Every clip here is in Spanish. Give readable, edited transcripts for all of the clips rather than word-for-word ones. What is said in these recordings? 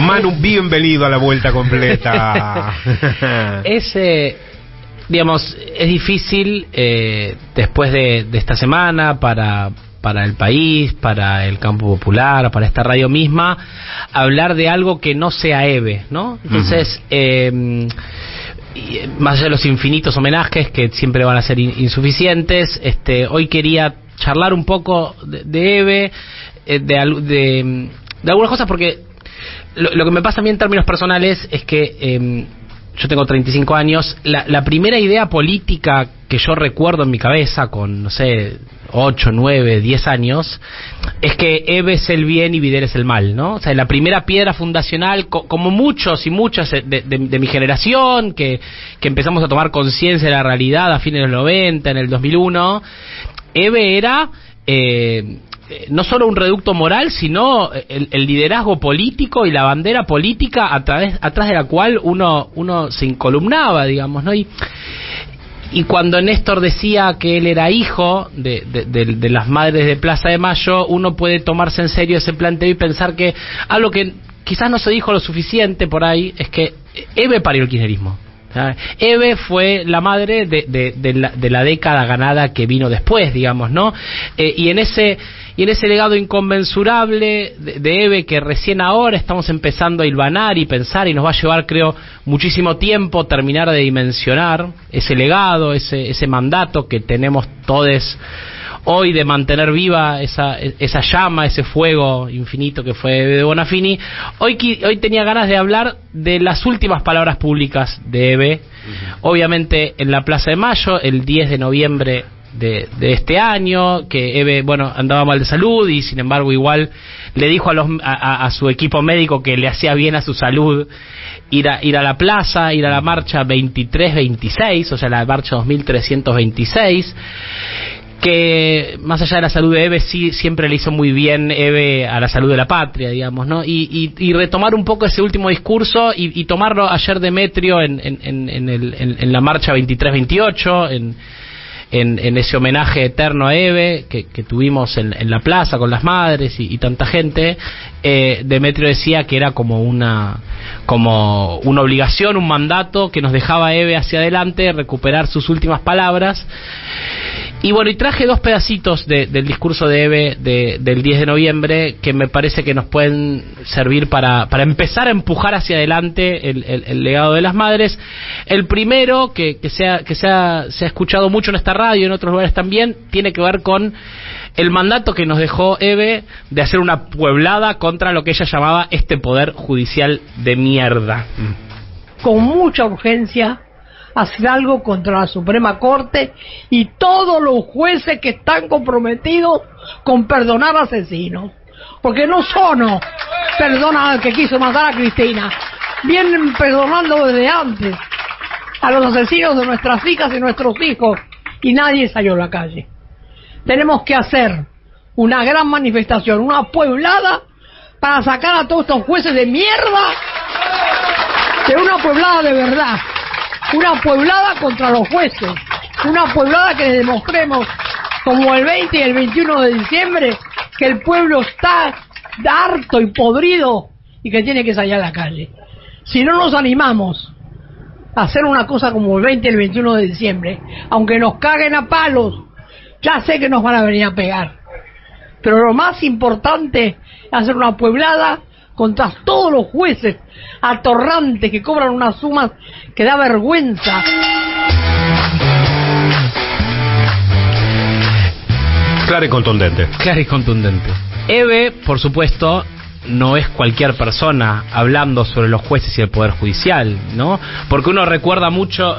Manu, bienvenido a la vuelta completa. Digamos, es difícil después de esta semana para el país, para el campo popular, para esta radio misma, hablar de algo que no sea EVE, ¿no? Entonces, más allá de los infinitos homenajes que siempre van a ser insuficientes, hoy quería charlar un poco de EVE, de algunas cosas, porque lo que me pasa a mí en términos personales es que yo tengo 35 años, la primera idea política que yo recuerdo en mi cabeza con, no sé, 8, 9, 10 años, es que EVE es el bien y Videla es el mal, ¿no? O sea, la primera piedra fundacional, como muchos y muchas de mi generación, que empezamos a tomar conciencia de la realidad a fines de los 90, en el 2001, EVE era no solo un reducto moral, sino el liderazgo político y la bandera política atrás de la cual uno se incolumnaba, digamos, ¿no? Y cuando Néstor decía que él era hijo de las madres de Plaza de Mayo, uno puede tomarse en serio ese planteo y pensar que algo que quizás no se dijo lo suficiente por ahí es que EVE parió el kirchnerismo. EVE fue la madre de la década ganada que vino después, digamos, ¿no? Y en ese legado inconmensurable de EVE, que recién ahora estamos empezando a hilvanar y pensar, y nos va a llevar, creo, muchísimo tiempo terminar de dimensionar ese legado, ese mandato que tenemos todos hoy de mantener viva esa llama, ese fuego infinito que fue EVE de Bonafini. Hoy tenía ganas de hablar de las últimas palabras públicas de EVE, obviamente en la Plaza de Mayo, el 10 de noviembre de este año, que EVE, andaba mal de salud y sin embargo igual le dijo a su equipo médico que le hacía bien a su salud ir a la plaza, ir a la marcha 2326, o sea, la marcha 2326, que más allá de la salud de EVE, sí, siempre le hizo muy bien EVE a la salud de la patria, digamos, ¿no? Y retomar un poco ese último discurso y tomarlo ayer Demetrio en la marcha 2328, en ese homenaje eterno a EVE que tuvimos en la plaza con las madres y tanta gente. Demetrio decía que era como una obligación, un mandato que nos dejaba EVE hacia adelante, recuperar sus últimas palabras. Y traje dos pedacitos del discurso de EVE del 10 de noviembre que me parece que nos pueden servir para empezar a empujar hacia adelante el legado de las madres. El primero, que se ha escuchado mucho en esta radio y en otros lugares también, tiene que ver con el mandato que nos dejó EVE de hacer una pueblada contra lo que ella llamaba este poder judicial de mierda. Con mucha urgencia hacer algo contra la Suprema Corte y todos los jueces que están comprometidos con perdonar asesinos, porque no solo perdonan al que quiso matar a Cristina, vienen perdonando desde antes a los asesinos de nuestras hijas y nuestros hijos, y nadie salió a la calle. Tenemos que hacer una gran manifestación, una pueblada, para sacar a todos estos jueces de mierda de una pueblada de verdad. Una pueblada contra los jueces, una pueblada que les demostremos, como el 20 y el 21 de diciembre, que el pueblo está harto y podrido y que tiene que salir a la calle. Si no nos animamos a hacer una cosa como el 20 y el 21 de diciembre, aunque nos caguen a palos, ya sé que nos van a venir a pegar. Pero lo más importante es hacer una pueblada contra todos los jueces atorrantes que cobran unas sumas que da vergüenza. Clara y contundente. Clara y contundente. EVE, por supuesto, no es cualquier persona hablando sobre los jueces y el Poder Judicial, ¿no? Porque uno se recuerda mucho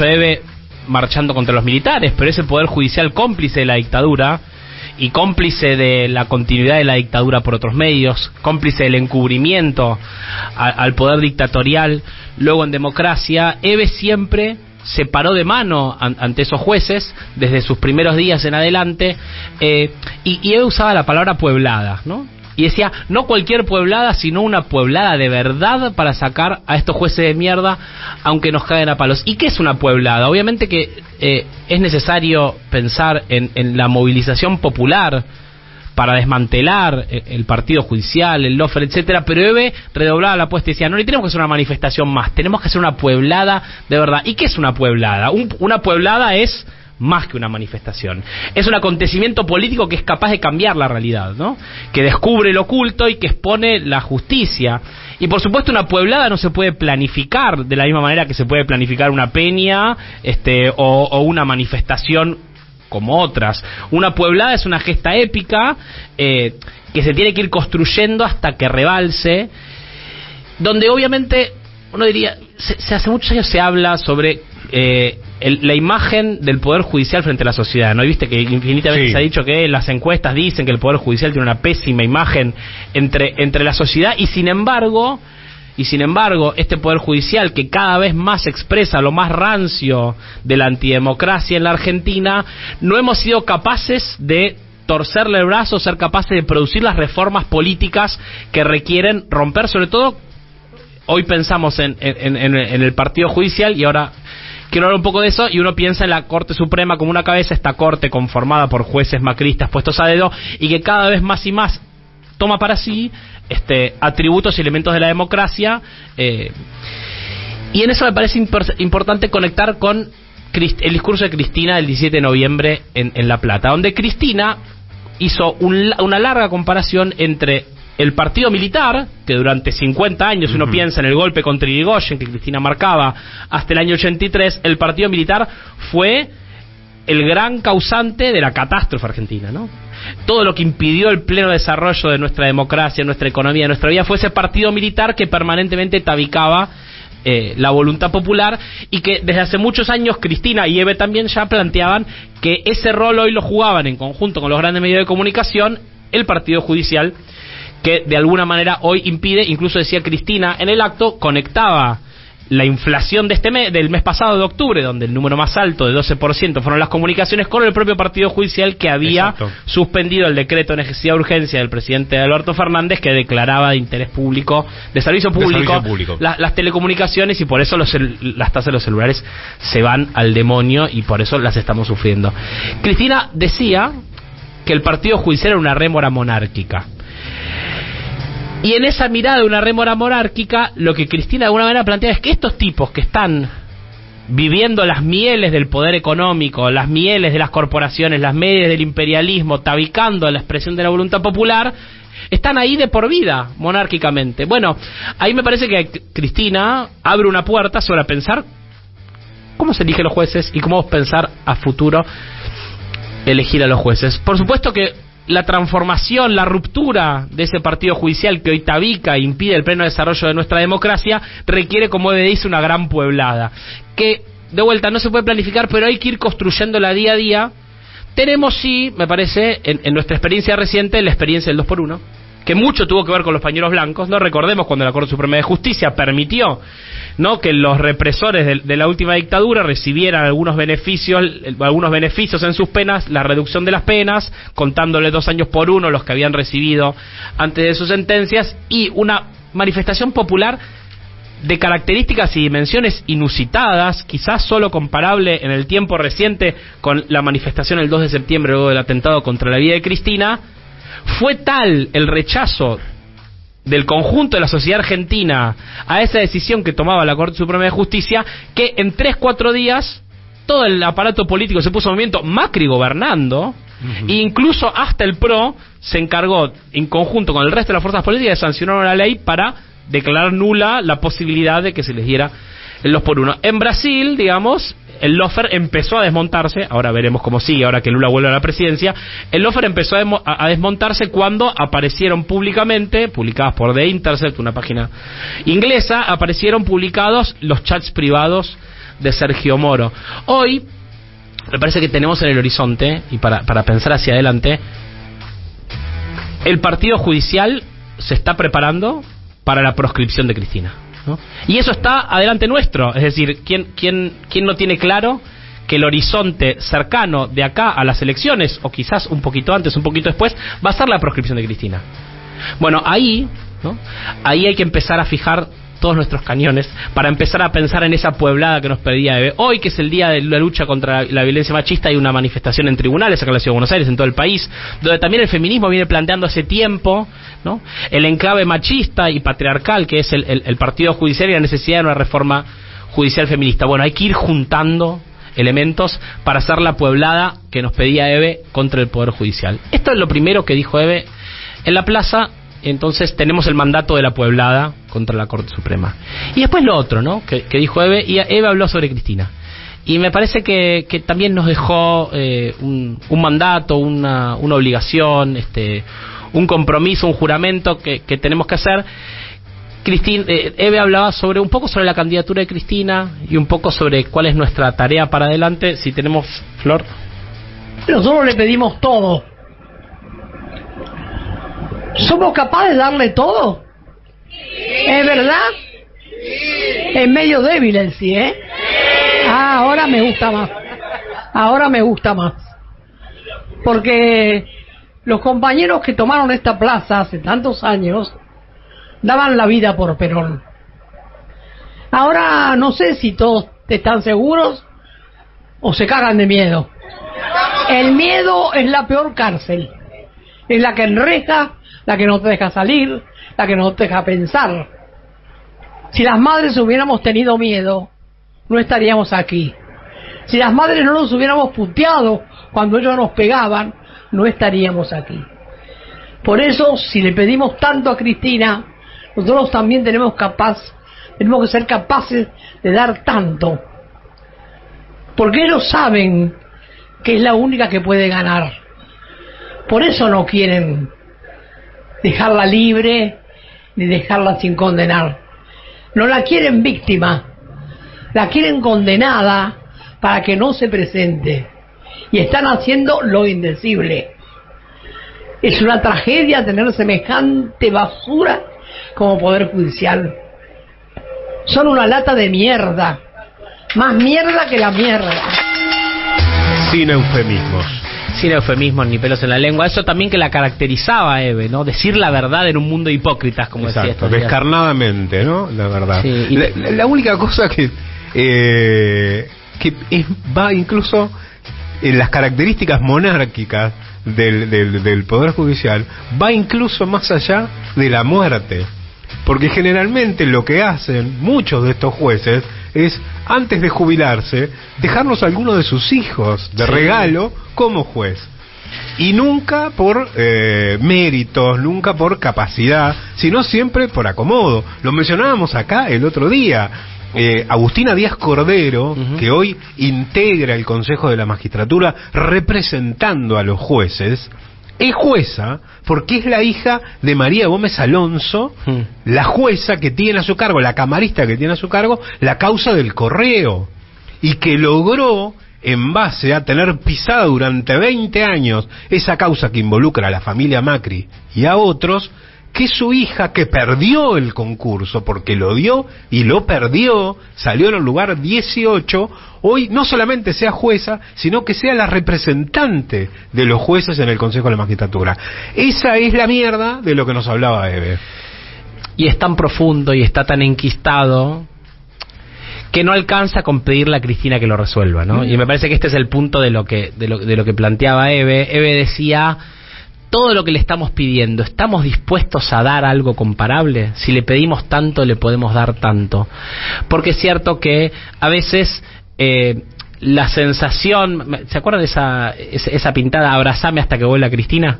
a EVE marchando contra los militares, pero es el Poder Judicial cómplice de la dictadura y cómplice de la continuidad de la dictadura por otros medios, cómplice del encubrimiento al poder dictatorial luego en democracia. EVE siempre se paró de mano ante esos jueces desde sus primeros días en adelante, y EVE usaba la palabra pueblada, ¿no? Y decía, no cualquier pueblada, sino una pueblada de verdad para sacar a estos jueces de mierda, aunque nos caguen a palos. ¿Y qué es una pueblada? Obviamente que es necesario pensar en la movilización popular para desmantelar el partido judicial, el lawfare, etcétera, pero Eve redoblaba la apuesta y decía, no le tenemos que hacer una manifestación más, tenemos que hacer una pueblada de verdad. ¿Y qué es una pueblada? Una pueblada es más que una manifestación. Es un acontecimiento político que es capaz de cambiar la realidad, ¿no? Que descubre el oculto y que expone la justicia. Y por supuesto una pueblada no se puede planificar de la misma manera que se puede planificar una peña o una manifestación como otras. Una pueblada es una gesta épica que se tiene que ir construyendo hasta que rebalse, donde obviamente uno diría, hace muchos años se habla sobre la imagen del Poder Judicial frente a la sociedad, ¿no? Y viste que infinitamente se ha dicho que las encuestas dicen que el Poder Judicial tiene una pésima imagen entre la sociedad, y sin embargo, este Poder Judicial, que cada vez más expresa lo más rancio de la antidemocracia en la Argentina, no hemos sido capaces de torcerle el brazo, ser capaces de producir las reformas políticas que requieren romper, sobre todo, hoy pensamos en el partido judicial, y ahora quiero hablar un poco de eso, y uno piensa en la Corte Suprema como una cabeza, esta Corte conformada por jueces macristas puestos a dedo, y que cada vez más y más toma para sí atributos y elementos de la democracia, y en eso me parece importante conectar con el discurso de Cristina del 17 de noviembre en La Plata, donde Cristina hizo una larga comparación entre el partido militar, que durante 50 años, uno piensa en el golpe contra Irigoyen que Cristina marcaba hasta el año 83, el partido militar fue el gran causante de la catástrofe argentina, ¿no? Todo lo que impidió el pleno desarrollo de nuestra democracia, nuestra economía, nuestra vida, fue ese partido militar que permanentemente tabicaba la voluntad popular, y que desde hace muchos años Cristina y Eve también ya planteaban que ese rol hoy lo jugaban en conjunto con los grandes medios de comunicación el partido judicial, que de alguna manera hoy impide. Incluso decía Cristina en el acto, conectaba la inflación de del mes pasado de octubre, donde el número más alto de 12% fueron las comunicaciones, con el propio partido judicial que había suspendido el decreto de necesidad de urgencia del presidente Alberto Fernández, que declaraba de interés público, de servicio público. Las telecomunicaciones, y por eso las tasas de los celulares se van al demonio, y por eso las estamos sufriendo. Cristina decía que el partido judicial era una rémora monárquica. Y en esa mirada de una rémora monárquica, lo que Cristina de alguna manera plantea es que estos tipos que están viviendo las mieles del poder económico, las mieles de las corporaciones, las mieles del imperialismo, tabicando la expresión de la voluntad popular, están ahí de por vida, monárquicamente. Bueno, ahí me parece que Cristina abre una puerta sobre pensar cómo se eligen los jueces y cómo pensar a futuro elegir a los jueces. Por supuesto que la transformación, la ruptura de ese partido judicial que hoy tabica e impide el pleno desarrollo de nuestra democracia requiere, como dice, una gran pueblada, que de vuelta no se puede planificar, pero hay que ir construyéndola día a día. Tenemos, sí, me parece, en nuestra experiencia reciente, la experiencia del 2x1, que mucho tuvo que ver con los pañuelos blancos, ¿no? Recordemos cuando la Corte Suprema de Justicia permitió, ¿no?, que los represores de la última dictadura recibieran algunos beneficios en sus penas, la reducción de las penas, contándole 2 años por 1 los que habían recibido antes de sus sentencias, y una manifestación popular de características y dimensiones inusitadas, quizás solo comparable en el tiempo reciente con la manifestación el 2 de septiembre luego del atentado contra la vida de Cristina. Fue tal el rechazo del conjunto de la sociedad argentina a esa decisión que tomaba la Corte Suprema de Justicia, que en 3-4 días todo el aparato político se puso en movimiento, Macri gobernando, e incluso hasta el PRO se encargó en conjunto con el resto de las fuerzas políticas de sancionar una ley para declarar nula la posibilidad de que se les diera el 2x1. En Brasil, digamos, el lawfare empezó a desmontarse, ahora veremos cómo sigue, ahora que Lula vuelve a la presidencia. El lawfare empezó a desmontarse cuando aparecieron públicamente, publicadas por The Intercept, una página inglesa, aparecieron publicados los chats privados de Sergio Moro. Hoy, me parece que tenemos en el horizonte, y para pensar hacia adelante, el partido judicial se está preparando para la proscripción de Cristina, ¿no? Y eso está adelante nuestro, es decir, ¿quién no tiene claro que el horizonte cercano de acá a las elecciones, o quizás un poquito antes, un poquito después, va a ser la proscripción de Cristina? Bueno, ahí, ¿no?, ahí hay que empezar a fijar todos nuestros cañones para empezar a pensar en esa pueblada que nos pedía Eve. Hoy, que es el día de la lucha contra la violencia machista, hay una manifestación en tribunales acá en la Ciudad de Buenos Aires, en todo el país, donde también el feminismo viene planteando hace tiempo, ¿no?, el enclave machista y patriarcal que es el partido judicial y la necesidad de una reforma judicial feminista. Bueno, hay que ir juntando elementos para hacer la pueblada que nos pedía Eve contra el Poder Judicial. Esto es lo primero que dijo Eve en la plaza. Entonces tenemos el mandato de la pueblada contra la Corte Suprema. Y después lo otro, ¿no?, que dijo Eve, y Eve habló sobre Cristina. Y me parece que también nos dejó un mandato, una obligación, un compromiso, un juramento que tenemos que hacer. Eve hablaba un poco sobre la candidatura de Cristina y un poco sobre cuál es nuestra tarea para adelante. Si tenemos, Flor. Nosotros le pedimos todo. ¿Somos capaces de darle todo? ¿Es verdad? Es medio débil el sí, ¿eh? Ahora me gusta más. Ahora me gusta más. Porque los compañeros que tomaron esta plaza hace tantos años daban la vida por Perón. Ahora no sé si todos están seguros o se cagan de miedo. El miedo es la peor cárcel. Es la que enreja, la que no te deja salir, la que no te deja pensar. Si las madres hubiéramos tenido miedo, no estaríamos aquí. Si las madres no nos hubiéramos puteado cuando ellos nos pegaban, no estaríamos aquí. Por eso, si le pedimos tanto a Cristina, nosotros también tenemos que ser capaces de dar tanto. Porque ellos saben que es la única que puede ganar. Por eso no quieren dejarla libre ni dejarla sin condenar. No la quieren víctima, la quieren condenada para que no se presente. Y están haciendo lo indecible. Es una tragedia tener semejante basura como Poder Judicial. Son una lata de mierda, más mierda que la mierda. Sin eufemismos. Sin eufemismos ni pelos en la lengua. Eso también que la caracterizaba a Eve, ¿no? Decir la verdad en un mundo de hipócritas, como Exacto, decía. Descarnadamente, ¿no? La verdad. Sí, la única cosa que va incluso en las características monárquicas del Poder Judicial, va incluso más allá de la muerte. Porque generalmente lo que hacen muchos de estos jueces es, antes de jubilarse, dejarnos a alguno de sus hijos de regalo como juez. Y nunca por méritos, nunca por capacidad, sino siempre por acomodo. Lo mencionábamos acá el otro día. Agustina Díaz Cordero, que hoy integra el Consejo de la Magistratura representando a los jueces, es jueza porque es la hija de María Gómez Alonso, la jueza que tiene a su cargo, la camarista que tiene a su cargo la causa del Correo, y que logró, en base a tener pisada durante 20 años esa causa que involucra a la familia Macri y a otros, que su hija, que perdió el concurso, porque lo dio y lo perdió, salió en el lugar 18, hoy no solamente sea jueza, sino que sea la representante de los jueces en el Consejo de la Magistratura. Esa es la mierda de lo que nos hablaba Eve. Y es tan profundo y está tan enquistado que no alcanza con pedirle a Cristina que lo resuelva, ¿no? Y me parece que este es el punto de lo que planteaba Eve. Eve decía: todo lo que le estamos pidiendo, ¿estamos dispuestos a dar algo comparable? Si le pedimos tanto, le podemos dar tanto. Porque es cierto que a veces la sensación... ¿Se acuerdan de esa pintada Abrazame hasta que vuelva Cristina?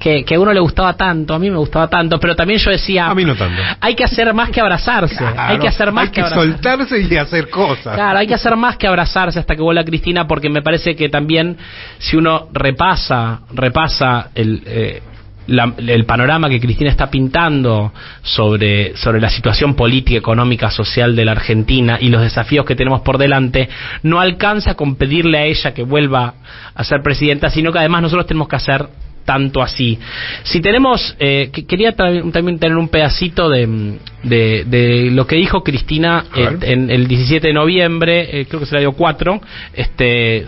Que a uno le gustaba tanto, a mí me gustaba tanto, pero también yo decía... A mí no tanto. Hay que hacer más que abrazarse. Claro, hay que hacer más hay que soltarse y hacer cosas. Claro, hay que hacer más que abrazarse hasta que vuelva Cristina, porque me parece que también, si uno repasa el panorama que Cristina está pintando sobre la situación política, económica, social de la Argentina y los desafíos que tenemos por delante, no alcanza con pedirle a ella que vuelva a ser presidenta, sino que además nosotros tenemos que hacer tanto así. Si tenemos, quería también tener un pedacito de lo que dijo Cristina en el 17 de noviembre, creo que se la dio 4,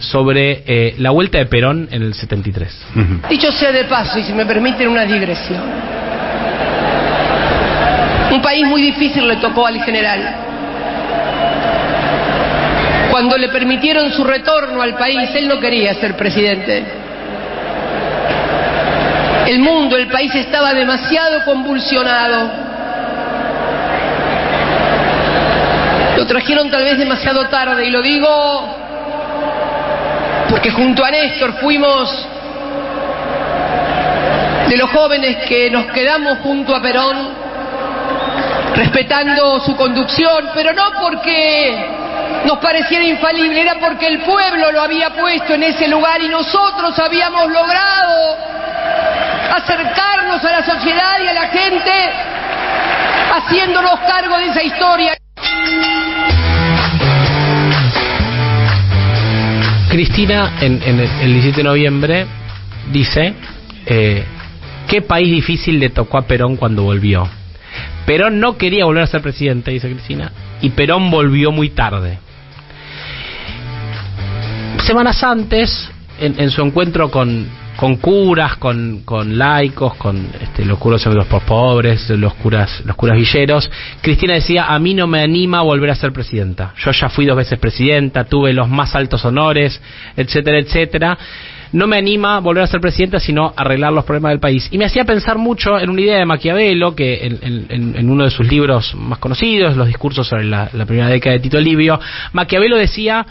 sobre la vuelta de Perón en el 73. Dicho sea de paso, y si me permiten una digresión, Un país muy difícil le tocó al general. Cuando le permitieron su retorno al país, él no quería ser presidente. El mundo, el país estaba demasiado convulsionado. Lo trajeron tal vez demasiado tarde, y lo digo porque junto a Néstor fuimos de los jóvenes que nos quedamos junto a Perón, respetando su conducción, pero no porque nos pareciera infalible, era porque el pueblo lo había puesto en ese lugar y nosotros habíamos logrado acercarnos a la sociedad y a la gente haciéndonos cargo de esa historia. Cristina, en el 17 de noviembre, dice, ¿qué país difícil le tocó a Perón cuando volvió? Perón no quería volver a ser presidente, dice Cristina, y Perón volvió muy tarde. Semanas antes, en su encuentro con curas, con laicos, con los curas de los pobres, los curas villeros, Cristina decía: a mí no me anima a volver a ser presidenta. Yo ya fui 2 veces presidenta, tuve los más altos honores, etcétera, etcétera. No me anima a volver a ser presidenta, sino arreglar los problemas del país. Y me hacía pensar mucho en una idea de Maquiavelo, que en uno de sus libros más conocidos, Los discursos sobre la primera década de Tito Livio, Maquiavelo decía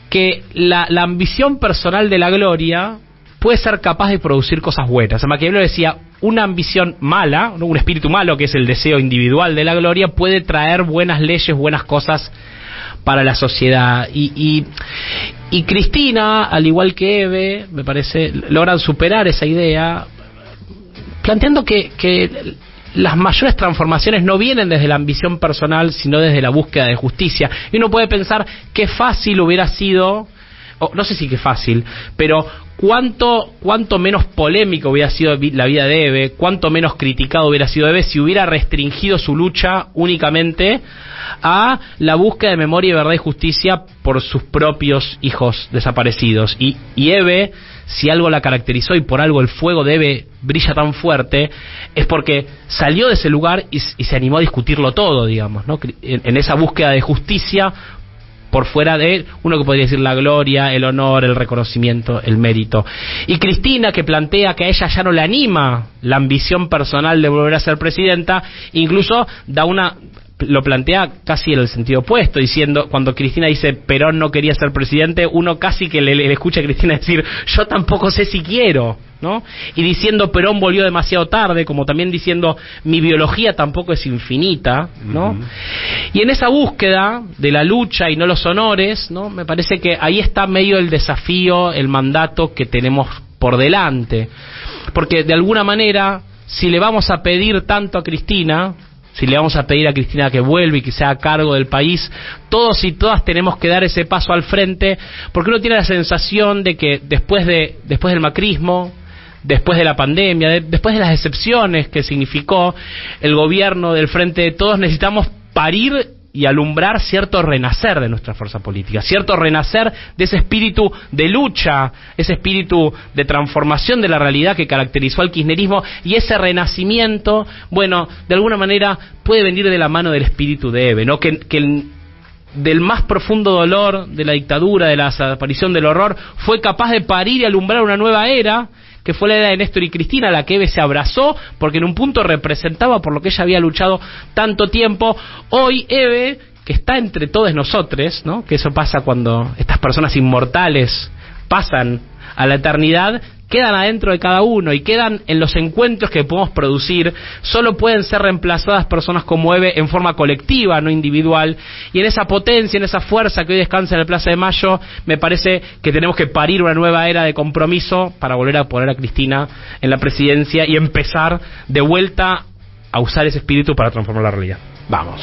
que la ambición personal de la gloria puede ser capaz de producir cosas buenas. O sea, Maquiavelo decía, una ambición mala, un espíritu malo, que es el deseo individual de la gloria, puede traer buenas leyes, buenas cosas para la sociedad. Y Cristina, al igual que Eve, me parece, logran superar esa idea, planteando que las mayores transformaciones no vienen desde la ambición personal, sino desde la búsqueda de justicia. Y uno puede pensar qué fácil hubiera sido, no sé si qué fácil, pero cuánto menos polémico hubiera sido la vida de Eve, cuánto menos criticado hubiera sido Eve si hubiera restringido su lucha únicamente a la búsqueda de memoria, y verdad y justicia por sus propios hijos desaparecidos. Y Eve, si algo la caracterizó y por algo el fuego de Eve brilla tan fuerte, es porque salió de ese lugar y se animó a discutirlo todo, digamos, ¿no? En esa búsqueda de justicia, por fuera de uno que podría decir la gloria, el honor, el reconocimiento, el mérito. Y Cristina, que plantea que a ella ya no le anima la ambición personal de volver a ser presidenta, incluso lo plantea casi en el sentido opuesto, diciendo, cuando Cristina dice Perón no quería ser presidente, uno casi que le escucha a Cristina decir, yo tampoco sé si quiero, ¿no? Y diciendo Perón volvió demasiado tarde, como también diciendo mi biología tampoco es infinita, ¿no? Uh-huh. Y en esa búsqueda de la lucha y no los honores, ¿no? Me parece que ahí está medio el desafío, el mandato que tenemos por delante, porque de alguna manera, si le vamos a pedir tanto a Cristina, si le vamos a pedir a Cristina que vuelva y que sea a cargo del país, todos y todas tenemos que dar ese paso al frente, porque uno tiene la sensación de que después del macrismo, después de la pandemia, después de las excepciones que significó el gobierno del Frente de Todos, necesitamos parir y alumbrar cierto renacer de nuestra fuerza política, cierto renacer de ese espíritu de lucha, ese espíritu de transformación de la realidad que caracterizó al kirchnerismo, y ese renacimiento, bueno, de alguna manera puede venir de la mano del espíritu de Eve, ¿no? Que del más profundo dolor de la dictadura, de la desaparición, del horror, fue capaz de parir y alumbrar una nueva era, que fue la era de Néstor y Cristina, la que Eve se abrazó, porque en un punto representaba por lo que ella había luchado tanto tiempo. Hoy Eve, que está entre todos nosotros, ¿no? Que eso pasa cuando estas personas inmortales pasan a la eternidad, quedan adentro de cada uno y quedan en los encuentros que podemos producir. Solo pueden ser reemplazadas personas como Eve en forma colectiva, no individual, y en esa potencia, en esa fuerza que hoy descansa en el Plaza de Mayo, me parece que tenemos que parir una nueva era de compromiso para volver a poner a Cristina en la presidencia y empezar de vuelta a usar ese espíritu para transformar la realidad. Vamos.